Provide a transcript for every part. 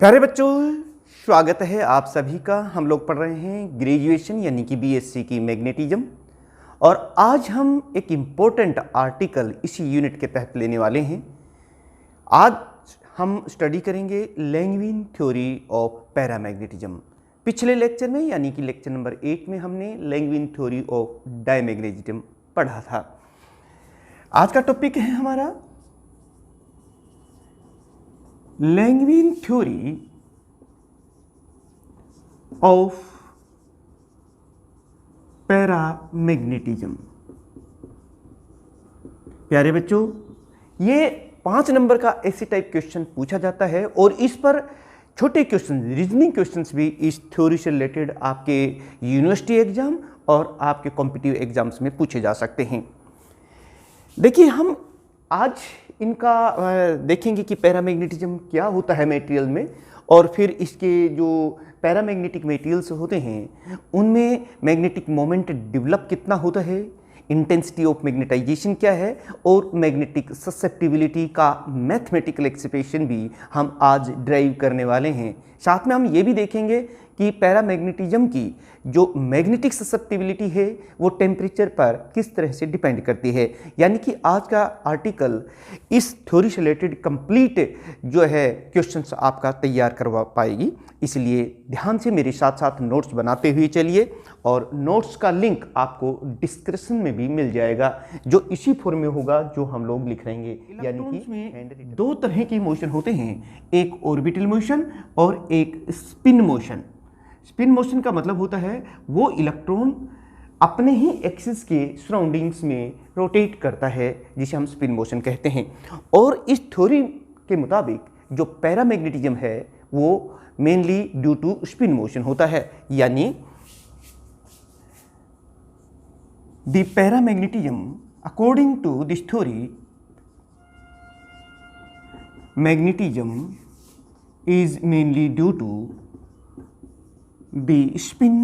प्यारे बच्चों, स्वागत है आप सभी का। हम लोग पढ़ रहे हैं ग्रेजुएशन यानी कि बीएससी की मैग्नेटिज्म। और आज हम एक इम्पोर्टेंट आर्टिकल इसी यूनिट के तहत लेने वाले हैं। आज हम स्टडी करेंगे लैंगविन थ्योरी ऑफ पैरामैग्नेटिज्म। पिछले लेक्चर में यानी कि लेक्चर नंबर 8 में हमने लैंगविन थ्योरी ऑफ डायमैग्नेटिज्म पढ़ा था। आज का टॉपिक है हमारा लैंगविन थ्योरी ऑफ पैरामैग्नेटिज्म। प्यारे बच्चों, ये 5 नंबर का ऐसे टाइप क्वेश्चन पूछा जाता है और इस पर छोटे क्वेश्चन, रीजनिंग क्वेश्चंस भी इस थ्योरी से रिलेटेड आपके यूनिवर्सिटी एग्जाम और आपके कॉम्पिटिटिव एग्जाम्स में पूछे जा सकते हैं। देखिए, हम आज इनका देखेंगे कि पैरामैग्नेटिज्म क्या होता है मटेरियल में, और फिर इसके जो पैरामैग्नेटिक मटेरियल्स होते हैं उनमें मैग्नेटिक मोमेंट डेवलप कितना होता है, इंटेंसिटी ऑफ मैग्नेटाइजेशन क्या है, और मैग्नेटिक ससेप्टिबिलिटी का मैथमेटिकल एक्सप्रेशन भी हम आज ड्राइव करने वाले हैं। साथ में हम ये भी देखेंगे कि पैरामैग्नेटिज्म की जो मैग्नेटिक ससेप्टिबिलिटी है वो टेम्परेचर पर किस तरह से डिपेंड करती है। यानी कि आज का आर्टिकल इस थ्योरी से रिलेटेड कंप्लीट जो है क्वेश्चंस आपका तैयार करवा पाएगी। इसलिए ध्यान से मेरे साथ साथ नोट्स बनाते हुए चलिए, और नोट्स का लिंक आपको डिस्क्रिप्शन में भी मिल जाएगा, जो इसी फॉर्म में होगा जो हम लोग लिख रहेंगे। यानी कि 2 तरह की मोशन होते हैं, एक ऑर्बिटल मोशन और एक स्पिन मोशन। स्पिन मोशन का मतलब होता है वो इलेक्ट्रॉन अपने ही एक्सिस के सराउंडिंग्स में रोटेट करता है, जिसे हम स्पिन मोशन कहते हैं। और इस थ्योरी के मुताबिक जो पैरामैग्नेटिज्म है वो mainly due to spin motion होता है। यानी the paramagnetism according to this theory, magnetism is mainly due to the spin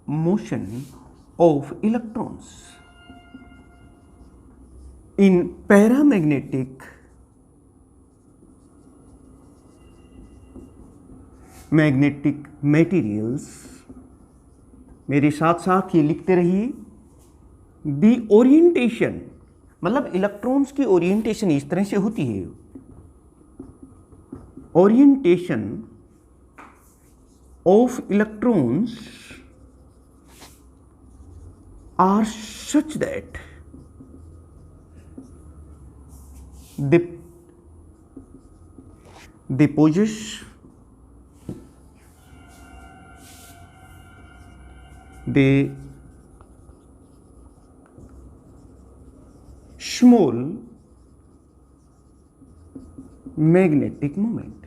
motion of electrons in paramagnetic materials। मेरे साथ साथ ये लिखते रहिए, दी ओरिएंटेशन, मतलब इलेक्ट्रॉन्स की ओरिएंटेशन इस तरह से होती है। Orientation of electrons are such that they possess small magnetic moment.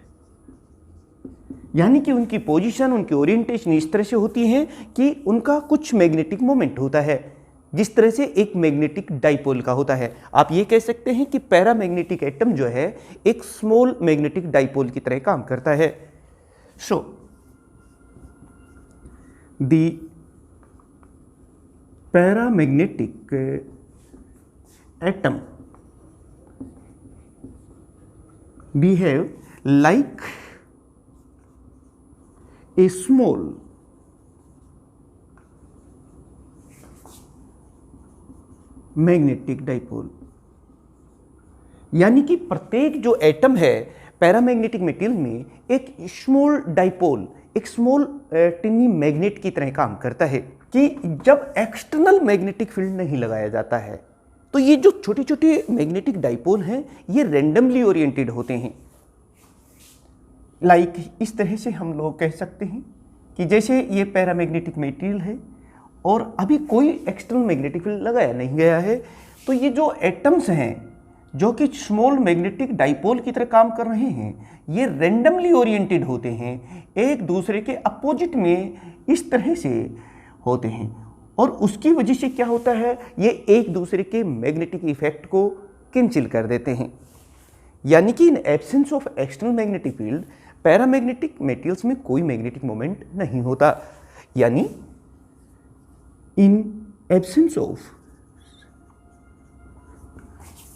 यानी कि उनकी पोजीशन, उनकी ओरिएंटेशन इस तरह से होती है कि उनका कुछ मैग्नेटिक मोमेंट होता है, जिस तरह से एक मैग्नेटिक डाइपोल का होता है। आप ये कह सकते हैं कि पैरामैग्नेटिक एटम जो है एक स्मॉल मैग्नेटिक डाइपोल की तरह काम करता है। So the paramagnetic atom behave like a small magnetic dipole। यानी कि प्रत्येक जो एटम है पैरामैग्नेटिक मटेरियल में एक स्मॉल डाइपोल, एक स्मॉल टिनी मैग्नेट की तरह काम करता है। कि जब एक्सटर्नल मैग्नेटिक फील्ड नहीं लगाया जाता है तो ये जो छोटे छोटे मैग्नेटिक डाइपोल हैं ये रैंडमली ओरिएंटेड होते हैं। लाइक इस तरह से हम लोग कह सकते हैं कि जैसे ये पैरामैग्नेटिक मटेरियल है और अभी कोई एक्सटर्नल मैग्नेटिक फील्ड लगाया नहीं गया है, तो ये जो एटम्स हैं जो कि स्मॉल मैग्नेटिक डाइपोल की तरह काम कर रहे हैं, ये रैंडमली ओरिएंटेड होते हैं, एक दूसरे के अपोजिट में इस तरह से होते हैं। और उसकी वजह से क्या होता है, ये एक दूसरे के मैग्नेटिक इफेक्ट को कैंसिल कर देते हैं। यानी कि in absence of external magnetic field paramagnetic materials में कोई मैग्नेटिक मोमेंट नहीं होता। यानी in absence of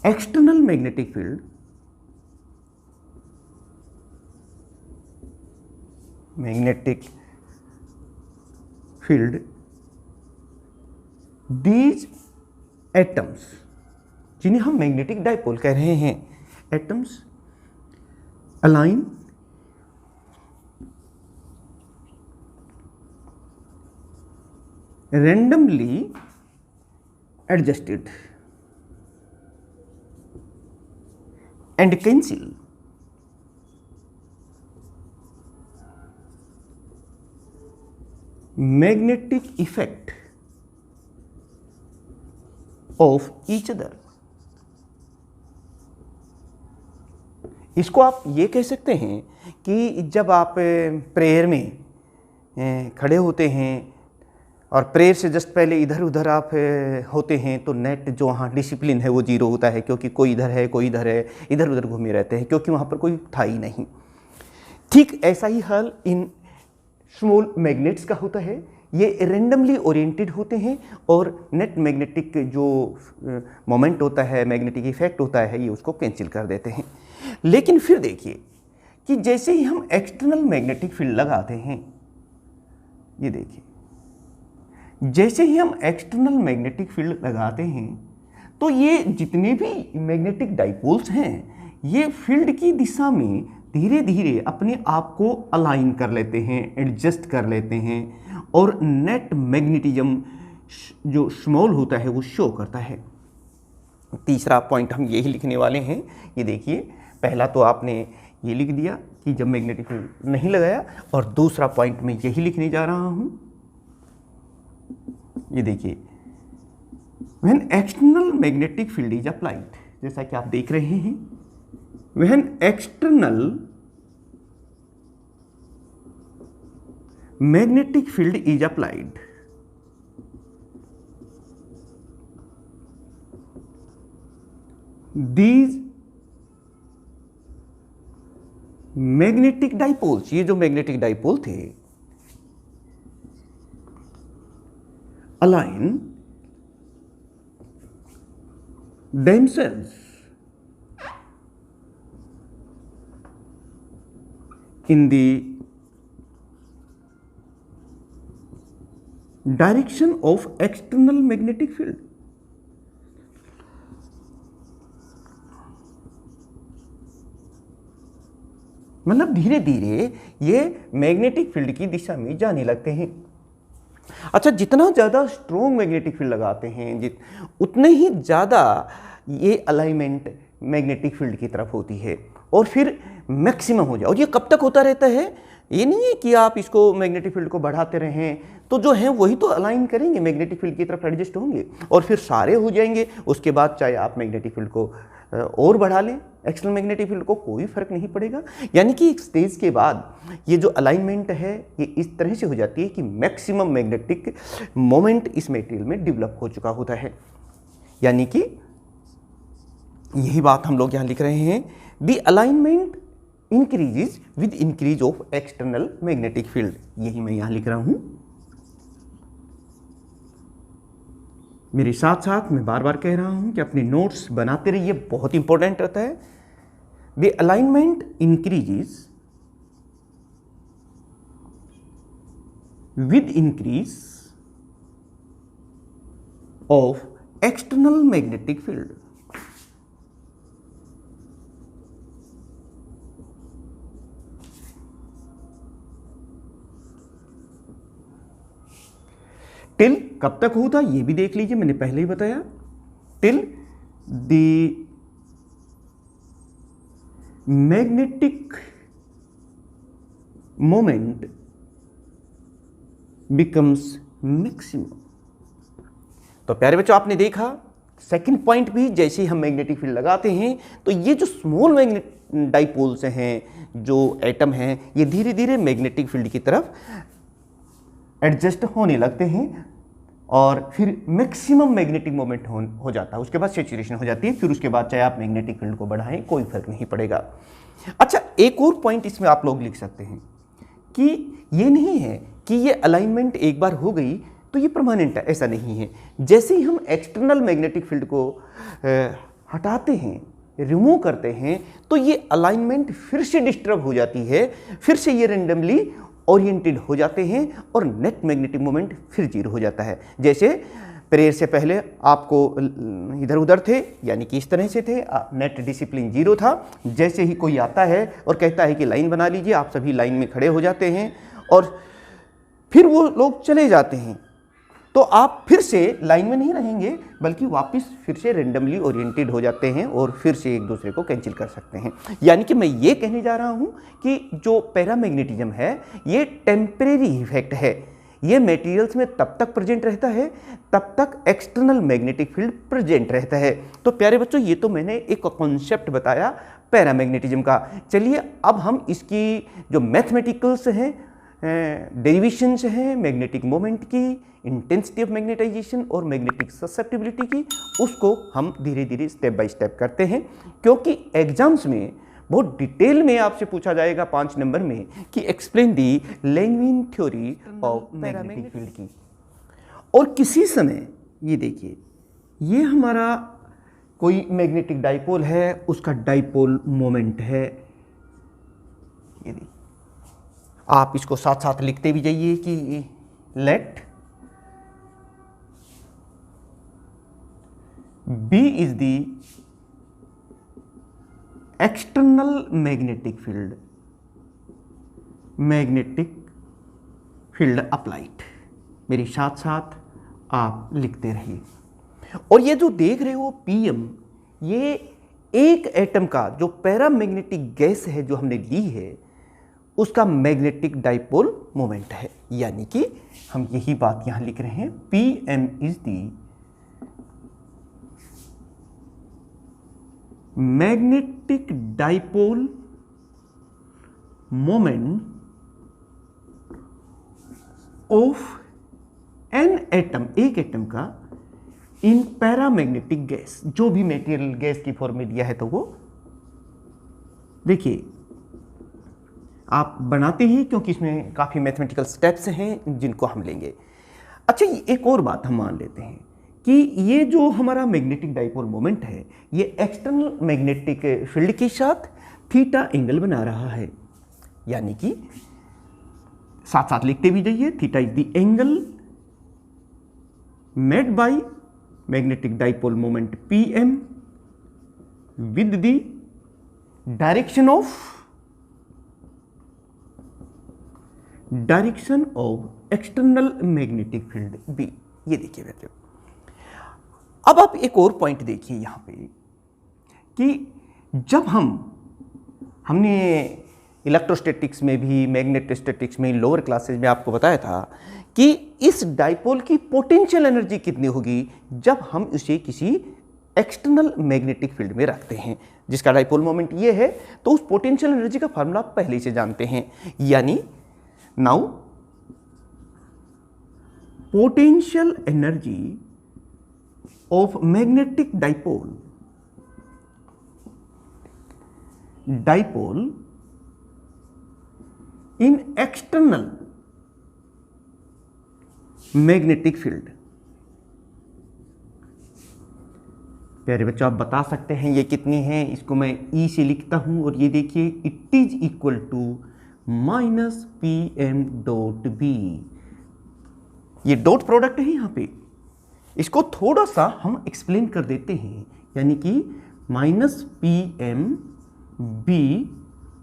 external magnetic field magnetic field, these atoms, जिन्हें हम मैग्नेटिक डाइपोल कह रहे हैं, atoms align randomly adjusted and cancel magnetic effect of each other। इसको आप ये कह सकते हैं कि जब आप प्रेयर में खड़े होते हैं और प्रेयर से जस्ट पहले इधर उधर आप होते हैं तो नेट जो वहाँ डिसिप्लिन है वो जीरो होता है, क्योंकि कोई इधर है कोई इधर है, इधर उधर घूमे रहते हैं, क्योंकि वहाँ पर कोई था ही नहीं। ठीक ऐसा ही हाल इन स्मॉल मैग्नेट्स का होता है। ये रेंडमली ओरिएंटेड होते हैं और नेट मैग्नेटिक जो मोमेंट होता है, मैग्नेटिक इफेक्ट होता है, ये उसको कैंसिल कर देते हैं। लेकिन फिर देखिए कि जैसे ही हम एक्सटर्नल मैग्नेटिक फील्ड लगाते हैं, ये देखिए, जैसे ही हम एक्सटर्नल मैग्नेटिक फील्ड लगाते हैं तो ये जितने भी मैग्नेटिक डाइपोल्स हैं, ये फील्ड की दिशा में धीरे धीरे अपने आप को अलाइन कर लेते हैं, एडजस्ट कर लेते हैं और नेट मैग्नेटिज्म जो स्मॉल होता है वो शो करता है। तीसरा पॉइंट हम यही लिखने वाले हैं। ये देखिए, पहला तो आपने ये लिख दिया कि जब मैग्नेटिक फील्ड नहीं लगाया, और दूसरा पॉइंट मैं यही लिखने जा रहा हूँ। ये देखिए, when external magnetic field is applied, जैसा कि आप देख रहे हैं, when external magnetic field is applied, these magnetic dipoles, ये जो मैग्नेटिक डाइपोल थे, align themselves in the direction of external magnetic field। मतलब धीरे धीरे ये मैग्नेटिक फील्ड की दिशा में जाने लगते हैं। अच्छा, जितना ज़्यादा स्ट्रॉन्ग मैग्नेटिक फील्ड लगाते हैं उतने ही ज़्यादा ये अलाइनमेंट मैग्नेटिक फील्ड की तरफ होती है और फिर मैक्सिमम हो जाए। और ये कब तक होता रहता है? ये नहीं है कि आप इसको मैग्नेटिक फील्ड को बढ़ाते रहें तो जो हैं वही तो अलाइन करेंगे, मैग्नेटिक फील्ड की तरफ एडजस्ट होंगे और फिर सारे हो जाएंगे। उसके बाद चाहे आप मैग्नेटिक फील्ड को और बढ़ा लें, एक्सटर्नल मैग्नेटिक फील्ड को कोई फर्क नहीं पड़ेगा। यानी कि एक स्टेज के बाद ये जो अलाइनमेंट है ये इस तरह से हो जाती है कि मैक्सिमम मैग्नेटिक मोमेंट इस मटेरियल में डेवलप हो चुका होता है। यानी कि यही बात हम लोग यहाँ लिख रहे हैं, the alignment increases with increase of external magnetic field. यही मैं यहाँ लिख रहा हूँ। मेरे साथ साथ मैं बार बार कह रहा हूं कि अपने नोट्स बनाते रहिए, बहुत इंपॉर्टेंट रहता है। The alignment increases with increase of external magnetic field. Till कब तक होता ये भी देख लीजिए, मैंने पहले ही बताया। Till the magnetic moment becomes maximum. तो प्यारे बच्चों, आपने देखा सेकंड पॉइंट भी, जैसे ही हम मैग्नेटिक फील्ड लगाते हैं तो ये जो स्मॉल मैग्नेट डाइपोल्स हैं, जो एटम हैं, ये धीरे धीरे मैग्नेटिक फील्ड की तरफ एडजस्ट होने लगते हैं और फिर मैक्सिमम मैग्नेटिक मोमेंट हो जाता है। उसके बाद सैचुरेशन हो जाती है। फिर उसके बाद चाहे आप मैग्नेटिक फील्ड को बढ़ाएं, कोई फर्क नहीं पड़ेगा। अच्छा, एक और पॉइंट इसमें आप लोग लिख सकते हैं कि ये नहीं है कि ये अलाइनमेंट एक बार हो गई तो ये परमानेंट है, ऐसा नहीं है। जैसे ही हम एक्सटर्नल मैग्नेटिक फील्ड को हटाते हैं, रिमूव करते हैं, तो ये अलाइनमेंट फिर से डिस्टर्ब हो जाती है, फिर से ये रेंडमली ओरिएंटेड हो जाते हैं और नेट मैग्नेटिक मोमेंट फिर जीरो हो जाता है। जैसे प्रेयर से पहले आपको इधर उधर थे, यानी कि इस तरह से थे, नेट डिसिप्लिन जीरो था। जैसे ही कोई आता है और कहता है कि लाइन बना लीजिए, आप सभी लाइन में खड़े हो जाते हैं और फिर वो लोग चले जाते हैं, तो आप फिर से लाइन में नहीं रहेंगे बल्कि वापस फिर से रेंडमली ओरिएंटेड हो जाते हैं और फिर से एक दूसरे को कैंसिल कर सकते हैं। यानी कि मैं ये कहने जा रहा हूँ कि जो पैरामैग्नेटिज्म है ये टेम्परेरी इफेक्ट है। ये मटेरियल्स में तब तक प्रेजेंट रहता है तब तक एक्सटर्नल मैग्नेटिक फील्ड प्रेजेंट रहता है। तो प्यारे बच्चों, ये तो मैंने एक कॉन्सेप्ट बताया पैरामैग्नेटिज्म का। चलिए अब हम इसकी जो मैथमेटिकल्स हैं, डेरिवेशंस हैं मैग्नेटिक मोमेंट की, इंटेंसिटी ऑफ मैग्नेटाइजेशन और मैग्नेटिक ससेप्टिबिलिटी की, उसको हम धीरे धीरे स्टेप बाय स्टेप करते हैं, क्योंकि एग्जाम्स में बहुत डिटेल में आपसे पूछा जाएगा 5 नंबर में कि explain the Langevin theory of magnetic field की। और किसी समय ये देखिए, ये हमारा कोई मैग्नेटिक डाइपोल है, उसका डाइपोल मोमेंट है, ये देखिए, आप इसको साथ साथ लिखते भी जाइए कि late B is the external magnetic field applied। मेरे साथ साथ आप लिखते रहिए। और ये जो देख रहे हो PM, ये एक एटम का जो पैरामैग्नेटिक गैस है जो हमने ली है, उसका मैग्नेटिक डाइपोल मोमेंट है। यानी कि हम यही बात यहां लिख रहे हैं, PM is the magnetic dipole moment of an atom, एक एटम का, इन पैरामैग्नेटिक गैस। जो भी मेटेरियल गैस की फॉर्म में दिया है तो वो देखिए आप बनाते ही, क्योंकि इसमें काफ़ी मैथमेटिकल स्टेप्स हैं जिनको हम लेंगे। अच्छा, एक और बात हम मान लेते हैं कि ये जो हमारा मैग्नेटिक डाइपोल मोमेंट है, ये एक्सटर्नल मैग्नेटिक फील्ड के साथ थीटा एंगल बना रहा है। यानी कि साथ साथ लिखते भी जाइए, theta is the angle made by magnetic dipole moment PM with the direction of external magnetic field B। ये देखिए बच्चों, अब आप एक और पॉइंट देखिए यहां पे कि जब हमने इलेक्ट्रोस्टैटिक्स में भी, मैग्नेटोस्टैटिक्स में, लोअर क्लासेस में आपको बताया था कि इस डाइपोल की पोटेंशियल एनर्जी कितनी होगी जब हम इसे किसी एक्सटर्नल मैग्नेटिक फील्ड में रखते हैं, जिसका डाइपोल मोमेंट ये है। तो उस पोटेंशियल एनर्जी का फार्मूला पहले से जानते हैं। यानी now potential energy of magnetic dipole in external magnetic field। प्यारे बच्चों, आप बता सकते हैं ये कितनी है? इसको मैं E से लिखता हूं और ये देखिए, it is equal to -PM.B। ये डॉट प्रोडक्ट है यहां पे, इसको थोड़ा सा हम एक्सप्लेन कर देते हैं। यानी कि -PM.B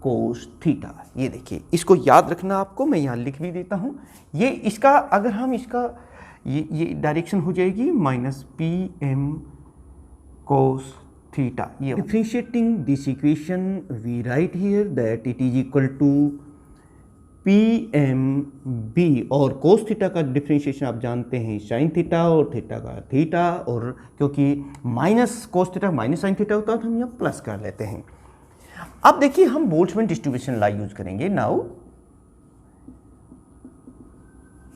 कोस थीटा। ये देखिए, इसको याद रखना आपको, मैं यहाँ लिख भी देता हूँ। ये इसका अगर हम इसका ये डायरेक्शन हो जाएगी -PM कोस थीटा। ये differentiating this equation we write here that it is equal to PM.B। और कोस थीटा का डिफरेंशिएशन आप जानते हैं साइन थीटा, और थीटा का थीटा, और क्योंकि minus cos theta minus sine theta होता है तो हम यहाँ प्लस कर लेते हैं। अब देखिए, हम बोल्ट्जमैन डिस्ट्रीब्यूशन लॉ यूज करेंगे। Now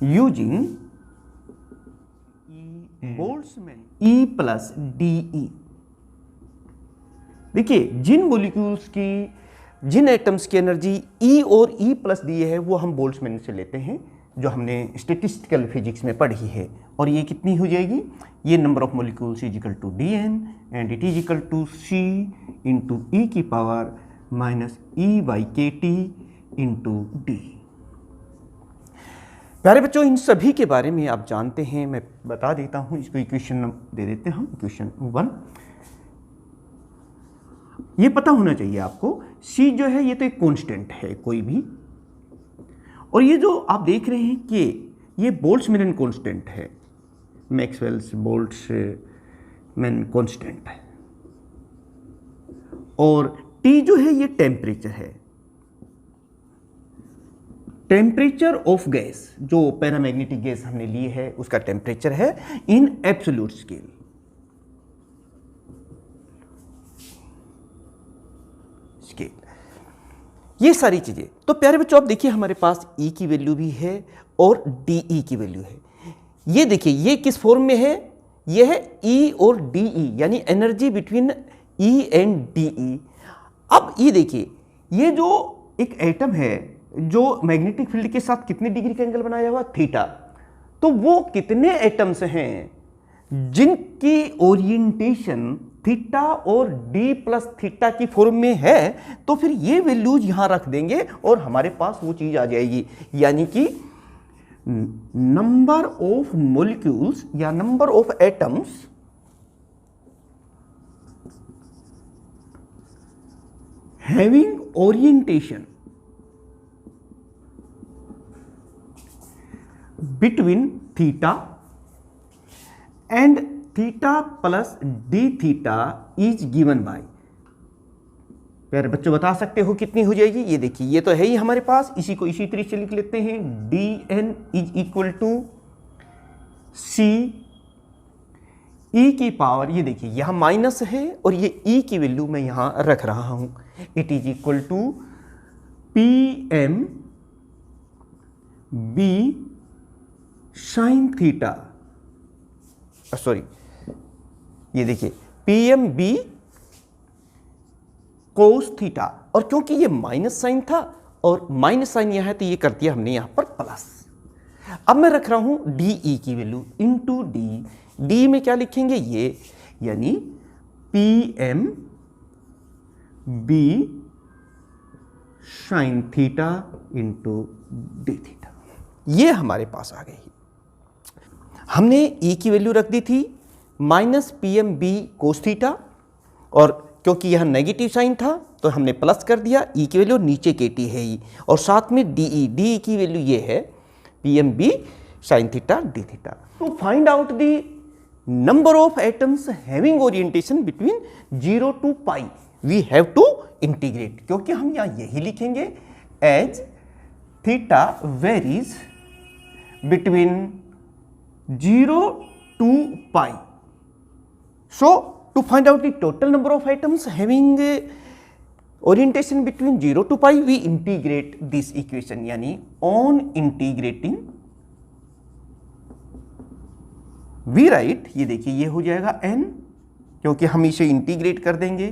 using Boltzmann E plus DE। देखिए, जिन मॉलिक्यूल्स की, जिन एटम्स की एनर्जी E और E प्लस दी है वो हम बोल्ट्जमैन से लेते हैं, जो हमने स्टैटिस्टिकल फिजिक्स में पढ़ी है। और ये कितनी हो जाएगी? ये number of molecules is equal to Dn and it is equal to C into E की पावर -E/kT इंटू D। प्यारे बच्चों, इन सभी के बारे में आप जानते हैं, मैं बता देता हूं। इसको इक्वेशन दे देते हैं हम, इक्वेशन 1। ये पता होना चाहिए आपको, C जो है ये तो एक कांस्टेंट है कोई भी, और ये जो आप देख रहे हैं कि ये बोल्ट्जमैन कांस्टेंट है, मैक्सवेल्स बोल्ट्जमैन कांस्टेंट है, और T जो है ये टेम्परेचर है, टेम्परेचर ऑफ गैस, जो पैरामैग्नेटिक गैस हमने ली है उसका टेम्परेचर है इन एब्सोल्यूट स्केल। ये सारी चीजें, तो प्यारे बच्चों आप देखिए हमारे पास E की वैल्यू भी है और DE की वैल्यू है। ये देखिए ये किस फॉर्म में है, ये है E और DE, यानी energy between E and DE। अब ये देखिए, ये जो एक एटम है जो मैग्नेटिक फील्ड के साथ कितने डिग्री का एंगल बनाया हुआ, थीटा, तो वो कितने एटम्स हैं जिनकी ओरिएंटेशन थीटा और डी प्लस थीटा की फॉर्म में है, तो फिर ये वैल्यूज यहां रख देंगे और हमारे पास वो चीज आ जाएगी, यानी कि नंबर ऑफ मॉलिक्यूल्स या number of atoms having orientation between theta and theta plus D theta is given by. प्यारे बच्चों बता सकते हो कितनी हो जाएगी? ये देखिए ये तो है ही हमारे पास, इसी को इसी तरीके से लिख लेते हैं, D N is equal to C E की पावर, ये देखिए यहां माइनस है और ये ई की वैल्यू मैं यहां रख रहा हूं, it is equal to p M b sine theta, sorry ये देखिए p M b cos theta, और क्योंकि ये माइनस साइन था और माइनस साइन यहां है तो ये कर दिया हमने यहां पर प्लस। अब मैं रख रहा हूं डी ई की वैल्यू इंटू डी, डी में क्या लिखेंगे ये, यानी p M b sine theta into D theta, ये हमारे पास आ गई। हमने E की वैल्यू रख दी थी minus p M b cos theta, और क्योंकि यह नेगेटिव साइन था तो हमने प्लस कर दिया, E की वैल्यू नीचे के टी है E, और साथ में डी की वैल्यू ये है p M b sine theta d theta. To find out the number of atoms having orientation between 0 to pi we have to integrate, क्योंकि हम यहाँ यही लिखेंगे as theta varies between 0 to pi. So to find out the total number of atoms having orientation between 0 to pi, we integrate this equation, यानी on integrating we write, ये देखिए ये हो जाएगा n, क्योंकि हम इसे इंटीग्रेट कर देंगे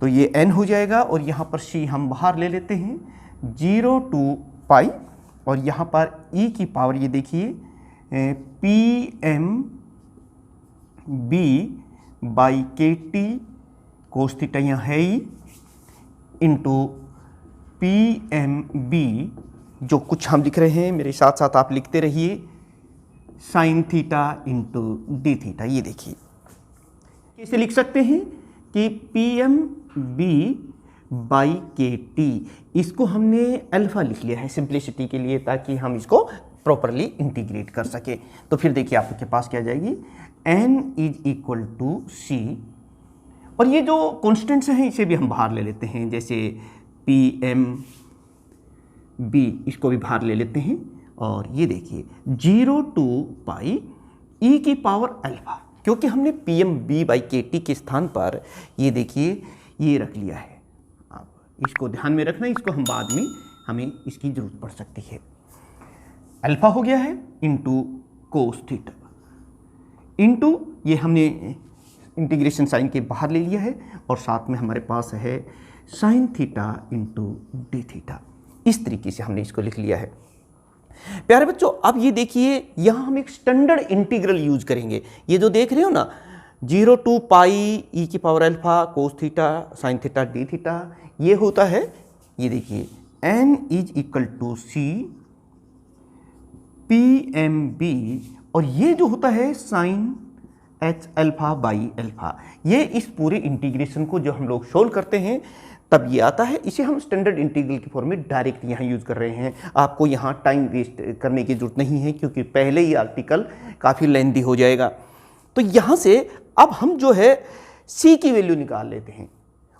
तो ये n हो जाएगा, और यहाँ पर c हम बाहर ले लेते हैं 0 to pi, और यहाँ पर e की पावर ये देखिए p M B by K T cos theta यहाँ है ही इंटू पी एम बी, जो कुछ हम लिख रहे हैं मेरे साथ साथ आप लिखते रहिए, sign theta into D theta. ये देखिए कैसे लिख सकते हैं कि P M B by K T, इसको हमने अल्फा लिख लिया है सिंप्लिसिटी के लिए, ताकि हम इसको प्रॉपरली इंटीग्रेट कर सके। तो फिर देखिए आपके पास क्या जाएगी, n इज इक्वल टू सी, और ये जो कॉन्स्टेंट्स हैं इसे भी हम बाहर ले लेते हैं, जैसे पी एम बी, इसको भी बाहर ले लेते हैं, और ये देखिए 0 to पाई e की पावर अल्फा, क्योंकि हमने P M B by K T के स्थान पर ये देखिए ये रख लिया है। आप इसको ध्यान में रखना, इसको हम बाद में हमें इसकी जरूरत पड़ सकती है। अल्फा हो गया है इंटू कोस थीटा इंटू, ये हमने इंटीग्रेशन साइन के बाहर ले लिया है, और साथ में हमारे पास है sign theta into D theta. इस तरीके से हमने इसको लिख लिया है। प्यारे बच्चों अब ये देखिए यहाँ हम एक स्टैंडर्ड इंटीग्रल यूज करेंगे। ये जो देख रहे हो ना 0 to पाई ई की power alpha cos theta sine theta d theta, ये होता है, ये देखिए n is equal to C PMB, और ये जो होता है sine H alpha by alpha, ये इस पूरे इंटीग्रेशन को जो हम लोग सोल्व करते हैं तब ये आता है। इसे हम स्टैंडर्ड इंटीग्रल की फॉर्म में डायरेक्ट यहाँ यूज़ कर रहे हैं। आपको यहाँ टाइम वेस्ट करने की जरूरत नहीं है क्योंकि पहले ही आर्टिकल काफ़ी लेंथी हो जाएगा। तो यहाँ से अब हम जो है C की वैल्यू निकाल लेते हैं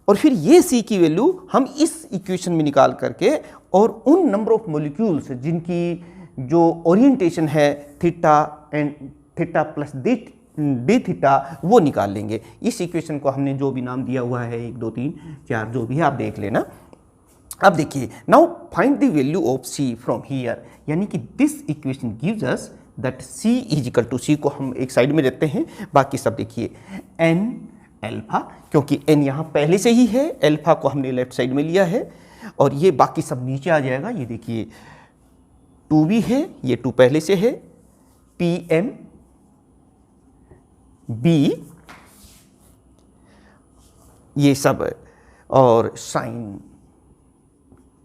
और फिर ये C की वैल्यू हम इस इक्वेशन में निकाल करके और उन नंबर ऑफ मॉलिक्यूल्स जिनकी जो ओरिएंटेशन है theta and theta plus D theta वो निकाल लेंगे। इस इक्वेशन को हमने जो भी नाम दिया हुआ है 1 2 3 4 जो भी है आप देख लेना। अब देखिए, now find the value of C from here, यानी कि this equation gives us that C is equal to, C को हम एक साइड में रखते हैं, बाकी सब देखिए n अल्फा, क्योंकि n यहाँ पहले से ही है, अल्फा को हमने लेफ्ट साइड में लिया है और ये बाकी सब नीचे आ जाएगा। ये देखिए 2 भी है, ये 2 पहले से है, PM B ये सब और साइन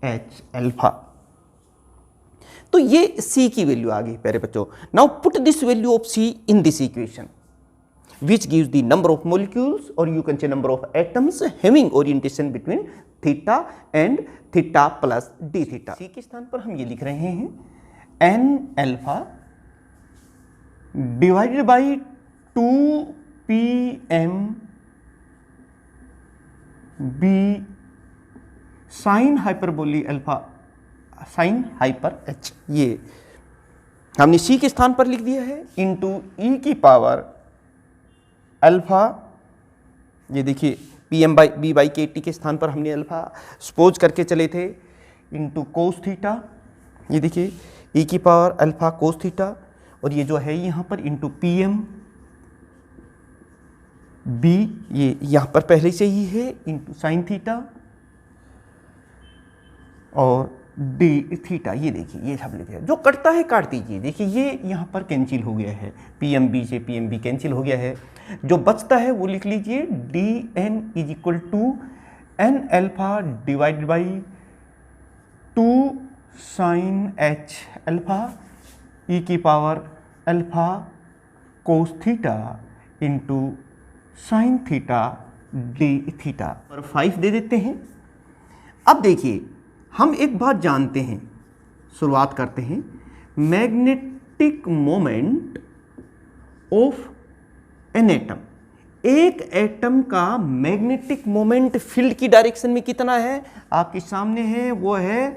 H अल्फा। तो ये C की वैल्यू आ गई प्यारे बच्चों। Now put this value of C in this equation which gives the number of molecules or you can say number of atoms having orientation between theta and theta plus d theta। C के स्थान पर हम ये लिख रहे हैं n alpha divided by 2PM B sine hyperbolic alpha sine hyper H, ये हमने C के स्थान पर लिख दिया है इंटू E की पावर अल्फा, ये देखिए PM by B by KT के स्थान पर हमने अल्फा सपोज करके चले थे, इंटू कोस थीटा, ये देखिए E की पावर अल्फा कोस थीटा, और ये जो है यहाँ पर इंटू PM B, ये यहाँ पर पहले से ही है, इंटू साइन थीटा और डी थीटा। ये देखिए ये सब लिखे, जो कटता है काट दीजिए। देखिए ये यहाँ पर कैंसिल हो गया है, PMB से PMB कैंसिल हो गया है, जो बचता है वो लिख लीजिए DN is equal to n alpha divided by 2 sine H alpha E की power alpha cos theta into sine theta d theta और 5 दे देते हैं। अब देखिए हम एक बात जानते हैं, शुरुआत करते हैं, magnetic moment of an atom, एक एटम का मैग्नेटिक मोमेंट फील्ड की डायरेक्शन में कितना है आपके सामने है, वो है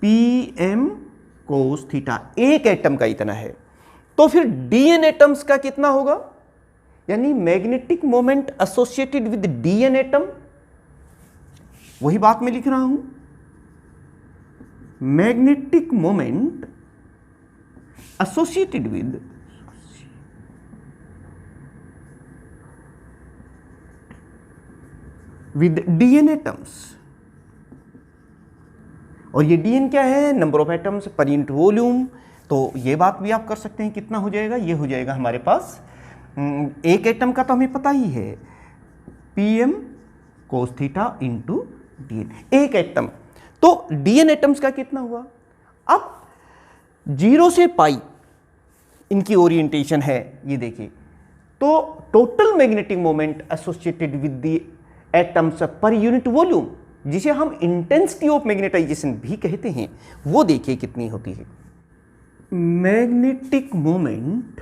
PM कोस थीटा, एक एटम का इतना है। तो फिर DN एटम्स का कितना होगा, यानी magnetic moment associated with DN atom, वही बात मैं लिख रहा हूं, magnetic moment associated with DN atoms, और ये DN क्या है, नंबर ऑफ एटम्स पर यूनिट वॉल्यूम। तो ये बात भी आप कर सकते हैं, कितना हो जाएगा, ये हो जाएगा हमारे पास एक एटम का तो हमें पता ही है PM cos theta into DN, एक एटम। तो DN एटम्स का कितना हुआ, अब 0 से पाई इनकी ओरिएंटेशन है, ये देखिए, तो total magnetic moment associated with the atoms पर यूनिट वॉल्यूम, जिसे हम इंटेंसिटी ऑफ मैग्नेटाइजेशन भी कहते हैं, वो देखिए कितनी होती है। मैग्नेटिक मोमेंट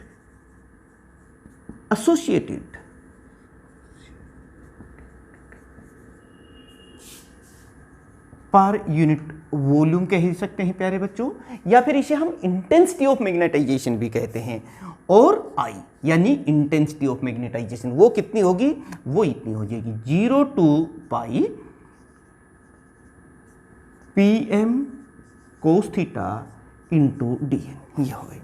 एसोसिएटेड पर यूनिट वॉल्यूम कह सकते हैं प्यारे बच्चों, या फिर इसे हम इंटेंसिटी ऑफ मैग्नेटाइजेशन भी कहते हैं। और I यानी इंटेंसिटी ऑफ मैग्नेटाइजेशन वो कितनी होगी, वो इतनी हो जाएगी 0 to pi PM cos theta into DN, ये हो गई।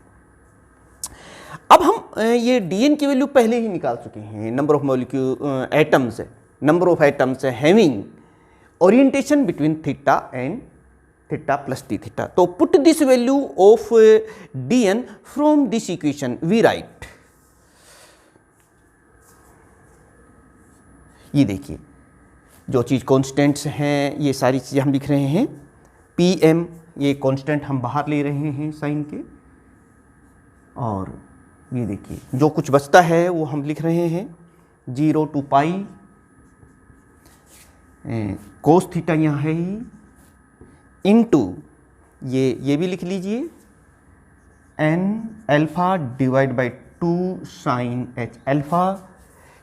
अब हम ये DN की वैल्यू पहले ही निकाल चुके हैं, number of molecule atoms, number of atoms having orientation between theta and theta plus d theta. तो put this value of DN from this equation we write, ये देखिए जो चीज़ कॉन्स्टेंट्स हैं ये सारी चीज़ें हम लिख रहे हैं। PM ये कॉन्स्टेंट हम बाहर ले रहे हैं साइन के, और ये देखिए जो कुछ बचता है वो हम लिख रहे हैं 0 to पाई कोस थीटा यहाँ है ही इनटू ये भी लिख लीजिए n alpha divide by 2 sine h alpha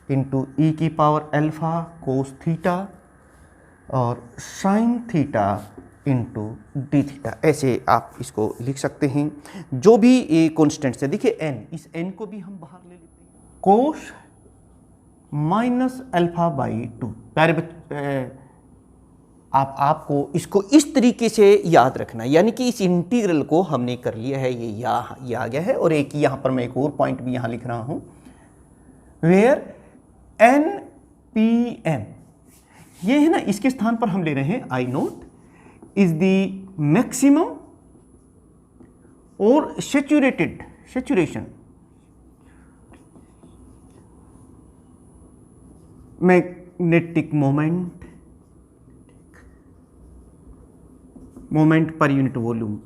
into E की पावर अल्फा कोस थीटा और sine theta into D theta. ऐसे आप इसको लिख सकते हैं। जो भी ये कॉन्स्टेंट्स है, देखिए n, इस n को भी हम बाहर ले लेते हैं। कोस माइनस अल्फा बाई 2। प्यारे बच्चे, आपको इसको इस तरीके से याद रखना, यानी कि इस इंटीग्रल को हमने कर लिया है, ये आ गया है। और एक यहाँ पर मैं एक और पॉइंट भी यहाँ लिख रहा हूँ, वेयर एन पी एम, ये है ना, इसके स्थान पर हम ले रहे हैं I nought is the maximum और saturation magnetic moment per unit volume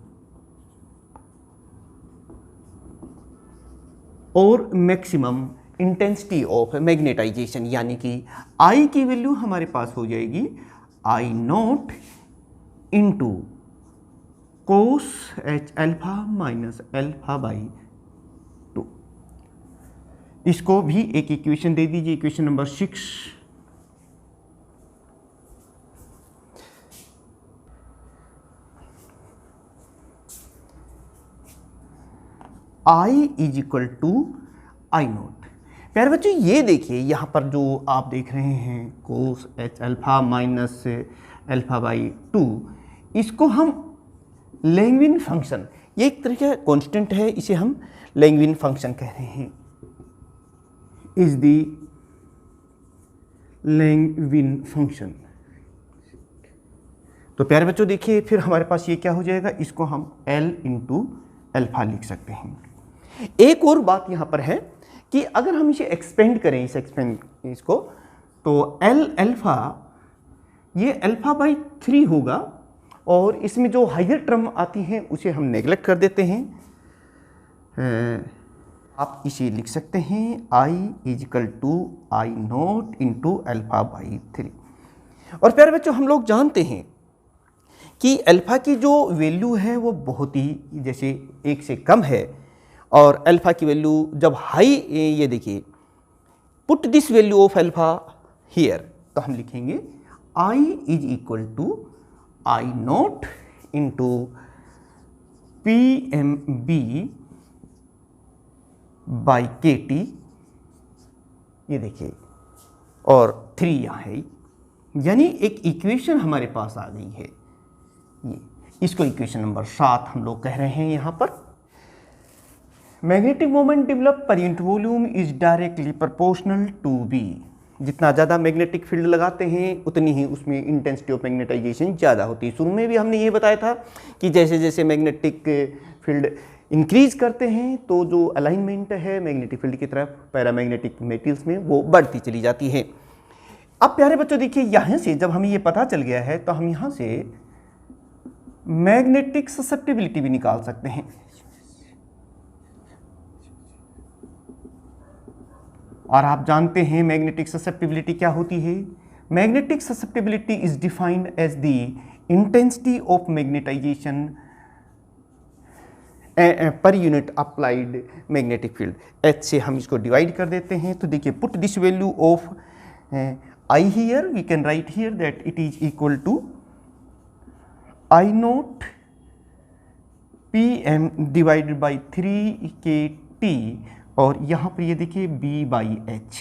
और मैक्सिमम इंटेंसिटी ऑफ मैग्नेटाइजेशन, यानी कि I की वैल्यू हमारे पास हो जाएगी I note into cos H alpha minus alpha by 2। इसको भी एक इक्वेशन दे दीजिए, equation number 6। I is equal to I nought. प्यारे बच्चों, ये देखिए यहाँ पर जो आप देख रहे हैं cos H alpha minus alpha by 2, इसको हम लैंगविन फंक्शन, ये एक तरह का कांस्टेंट है, इसे हम लैंगविन फंक्शन कह रहे हैं, इज द लैंगविन फंक्शन। तो प्यारे बच्चों देखिए, फिर हमारे पास ये क्या हो जाएगा, इसको हम L इंटू अल्फा लिख सकते हैं। एक और बात यहाँ पर है कि अगर हम इसे एक्सपेंड करें, इसको, तो L अल्फा, ये अल्फा बाई 3 होगा, और इसमें जो हायर टर्म आती हैं उसे हम नेगलेक्ट कर देते हैं। आप इसे लिख सकते हैं I is equal to I note into alpha by 3। और प्यारे बच्चों, हम लोग जानते हैं कि अल्फा की जो वैल्यू है वो बहुत ही, जैसे 1 से कम है, और अल्फा की वैल्यू जब हाई, ये देखिए, put this value of alpha here, तो हम लिखेंगे I is equal to I note into P M B by K T, ये देखिए, और 3 यहाँ है, यानी एक इक्वेशन हमारे पास आ गई है। ये इसको इक्वेशन नंबर 7 हम लोग कह रहे हैं यहाँ पर। Magnetic moment develop per unit volume is directly proportional to B. जितना ज़्यादा मैग्नेटिक फील्ड लगाते हैं उतनी ही उसमें इंटेंसिटी ऑफ मैग्नेटाइजेशन ज़्यादा होती है। शुरू में भी हमने ये बताया था कि जैसे जैसे मैग्नेटिक फील्ड इंक्रीज करते हैं तो जो अलाइनमेंट है मैग्नेटिक फील्ड की तरफ पैरामैग्नेटिक मेटेरियल्स में वो बढ़ती चली जाती है। अब प्यारे बच्चों देखिए, यहाँ से जब हमें ये पता चल गया है तो हम यहाँ से मैग्नेटिक ससेप्टिबिलिटी भी निकाल सकते हैं। और आप जानते हैं मैग्नेटिक ससेप्टिबिलिटी क्या होती है। Magnetic susceptibility is defined as the intensity of magnetization per unit applied magnetic field. H से हम इसको डिवाइड कर देते हैं, तो देखिए, put this value of I here, we can write here that it is equal to I naught P M divided by 3 K T, और यहाँ पर ये देखिए B बाई एच।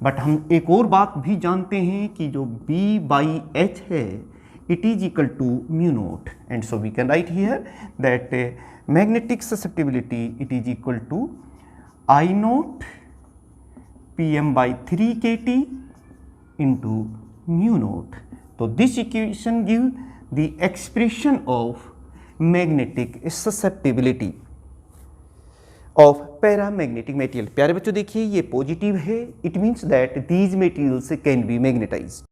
बट हम एक और बात भी जानते हैं कि जो B बाई एच है it is equal to mu naught, and so we can write here that magnetic susceptibility it is equal to I naught Pm by 3 kT into mu naught. So this equation give the expression of magnetic susceptibility of paramagnetic material. प्यारे बच्चों देखिए, ये positive है, it means that these materials can be magnetized.